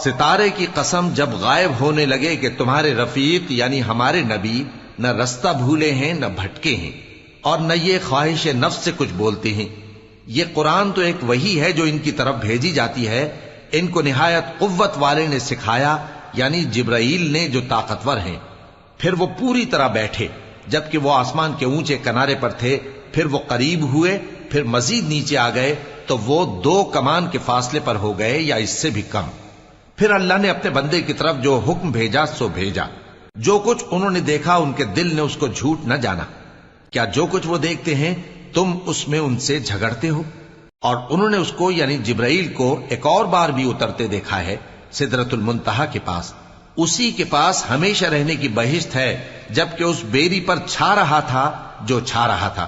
ستارے کی قسم جب غائب ہونے لگے کہ تمہارے رفیق یعنی ہمارے نبی نہ رستہ بھولے ہیں نہ بھٹکے ہیں اور نہ یہ خواہش نفس سے کچھ بولتے ہیں۔ یہ قرآن تو ایک وحی ہے جو ان کی طرف بھیجی جاتی ہے، ان کو نہایت قوت والے نے سکھایا یعنی جبرائیل نے جو طاقتور ہیں۔ پھر وہ پوری طرح بیٹھے جبکہ وہ آسمان کے اونچے کنارے پر تھے، پھر وہ قریب ہوئے، پھر مزید نیچے آ گئے تو وہ 2 کمان کے فاصلے پر ہو گئے یا اس سے بھی کم۔ پھر اللہ نے اپنے بندے کی طرف جو حکم بھیجا سو بھیجا۔ جو کچھ انہوں نے دیکھا ان کے دل نے اس کو جھوٹ نہ جانا۔ کیا جو کچھ وہ دیکھتے ہیں تم اس میں ان سے جھگڑتے ہو؟ اور انہوں نے اس کو یعنی جبرائیل کو ایک اور بار بھی اترتے دیکھا ہے سدرۃ المنتہا کے پاس۔ اسی کے پاس ہمیشہ رہنے کی بہشت ہے، جبکہ اس بیری پر چھا رہا تھا جو چھا رہا تھا۔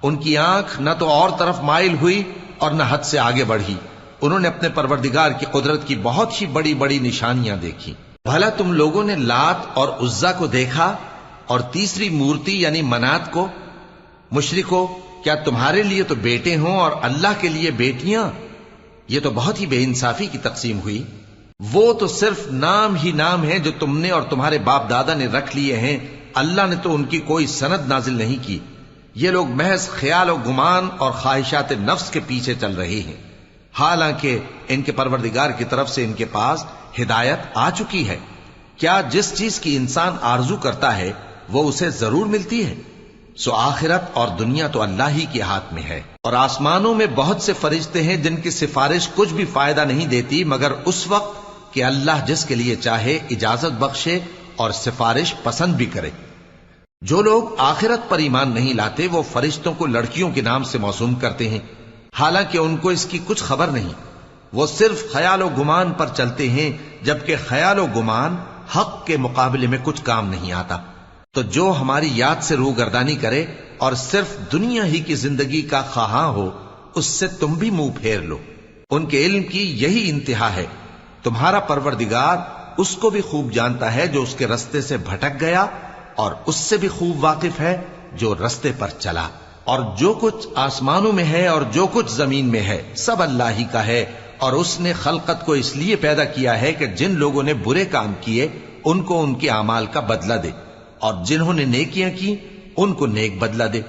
ان کی آنکھ نہ تو اور طرف مائل ہوئی اور نہ حد سے آگے بڑھی۔ انہوں نے اپنے پروردگار کی قدرت کی بہت ہی بڑی بڑی نشانیاں دیکھی۔ بھلا تم لوگوں نے لات اور عزا کو دیکھا اور تیسری مورتی یعنی منات کو؟ مشرکو، کیا تمہارے لیے تو بیٹے ہوں اور اللہ کے لیے بیٹیاں؟ یہ تو بہت ہی بے انصافی کی تقسیم ہوئی۔ وہ تو صرف نام ہی نام ہے جو تم نے اور تمہارے باپ دادا نے رکھ لیے ہیں، اللہ نے تو ان کی کوئی سند نازل نہیں کی۔ یہ لوگ محض خیال و گمان اور خواہشات نفس کے پیچھے چل رہے ہیں، حالانکہ ان کے پروردگار کی طرف سے ان کے پاس ہدایت آ چکی ہے۔ کیا جس چیز کی انسان آرزو کرتا ہے وہ اسے ضرور ملتی ہے؟ سو آخرت اور دنیا تو اللہ ہی کے ہاتھ میں ہے۔ اور آسمانوں میں بہت سے فرشتے ہیں جن کی سفارش کچھ بھی فائدہ نہیں دیتی مگر اس وقت کہ اللہ جس کے لیے چاہے اجازت بخشے اور سفارش پسند بھی کرے۔ جو لوگ آخرت پر ایمان نہیں لاتے وہ فرشتوں کو لڑکیوں کے نام سے موسوم کرتے ہیں، حالانکہ ان کو اس کی کچھ خبر نہیں۔ وہ صرف خیال و گمان پر چلتے ہیں، جبکہ خیال و گمان حق کے مقابلے میں کچھ کام نہیں آتا۔ تو جو ہماری یاد سے روگردانی کرے اور صرف دنیا ہی کی زندگی کا خواہاں ہو، اس سے تم بھی منہ پھیر لو۔ ان کے علم کی یہی انتہا ہے۔ تمہارا پروردگار اس کو بھی خوب جانتا ہے جو اس کے رستے سے بھٹک گیا، اور اس سے بھی خوب واقف ہے جو رستے پر چلا۔ اور جو کچھ آسمانوں میں ہے اور جو کچھ زمین میں ہے سب اللہ ہی کا ہے، اور اس نے خلقت کو اس لیے پیدا کیا ہے کہ جن لوگوں نے برے کام کیے ان کو ان کے اعمال کا بدلہ دے، اور جنہوں نے نیکیاں کی ان کو نیک بدلہ دے۔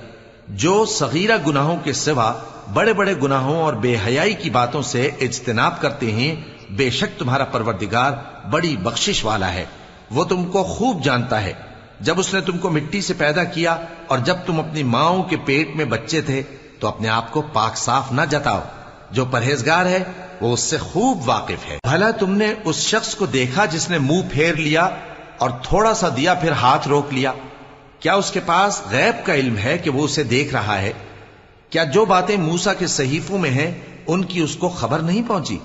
جو صغیرہ گناہوں کے سوا بڑے بڑے گناہوں اور بے حیائی کی باتوں سے اجتناب کرتے ہیں، بے شک تمہارا پروردگار بڑی بخشش والا ہے۔ وہ تم کو خوب جانتا ہے۔ جب اس نے تم کو مٹی سے پیدا کیا اور جب تم اپنی ماؤں کے پیٹ میں بچے تھے تو اپنے آپ کو پاک صاف نہ جتاؤ۔ جو پرہیزگار ہے وہ اس سے خوب واقف ہے۔ بھلا تم نے اس شخص کو دیکھا جس نے منہ پھیر لیا اور تھوڑا سا دیا پھر ہاتھ روک لیا؟ کیا اس کے پاس غیب کا علم ہے کہ وہ اسے دیکھ رہا ہے؟ کیا جو باتیں موسیٰ کے صحیفوں میں ہیں ان کی اس کو خبر نہیں پہنچی؟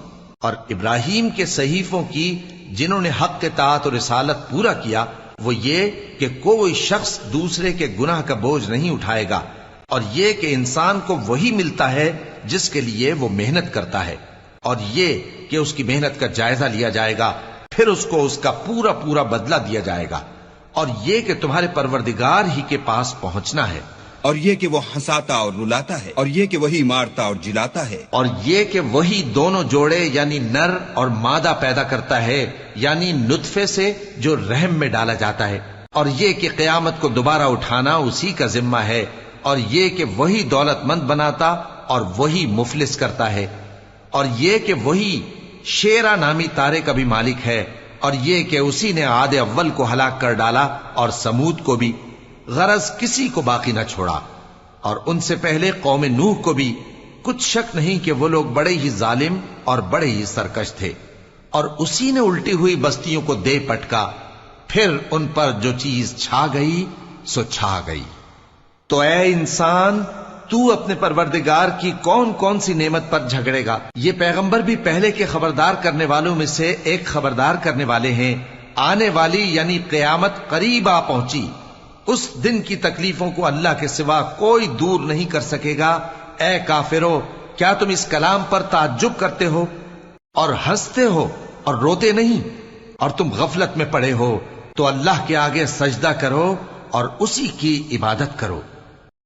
اور ابراہیم کے صحیفوں کی جنہوں نے حق کے اطاعت اور رسالت پورا کیا، وہ یہ کہ کوئی شخص دوسرے کے گناہ کا بوجھ نہیں اٹھائے گا، اور یہ کہ انسان کو وہی ملتا ہے جس کے لیے وہ محنت کرتا ہے، اور یہ کہ اس کی محنت کا جائزہ لیا جائے گا، پھر اس کو اس کا پورا پورا بدلہ دیا جائے گا، اور یہ کہ تمہارے پروردگار ہی کے پاس پہنچنا ہے، اور یہ کہ وہ ہنساتا اور رلاتا ہے، اور یہ کہ وہی مارتا اور جلاتا ہے، اور یہ کہ وہی دونوں جوڑے یعنی نر اور مادہ پیدا کرتا ہے یعنی نطفے سے جو رحم میں ڈالا جاتا ہے، اور یہ کہ قیامت کو دوبارہ اٹھانا اسی کا ذمہ ہے، اور یہ کہ وہی دولت مند بناتا اور وہی مفلس کرتا ہے، اور یہ کہ وہی شیرا نامی تارے کا بھی مالک ہے، اور یہ کہ اسی نے عاد اول کو ہلاک کر ڈالا اور سمود کو بھی، غرض کسی کو باقی نہ چھوڑا، اور ان سے پہلے قوم نوح کو بھی۔ کچھ شک نہیں کہ وہ لوگ بڑے ہی ظالم اور بڑے ہی سرکش تھے، اور اسی نے الٹی ہوئی بستیوں کو دے پٹکا، پھر ان پر جو چیز چھا گئی سو چھا گئی۔ تو اے انسان، تو اپنے پروردگار کی کون کون سی نعمت پر جھگڑے گا؟ یہ پیغمبر بھی پہلے کے خبردار کرنے والوں میں سے ایک خبردار کرنے والے ہیں۔ آنے والی یعنی قیامت قریب آ پہنچی، اس دن کی تکلیفوں کو اللہ کے سوا کوئی دور نہیں کر سکے گا۔ اے کافرو، کیا تم اس کلام پر تعجب کرتے ہو اور ہنستے ہو اور روتے نہیں؟ اور تم غفلت میں پڑے ہو تو اللہ کے آگے سجدہ کرو اور اسی کی عبادت کرو۔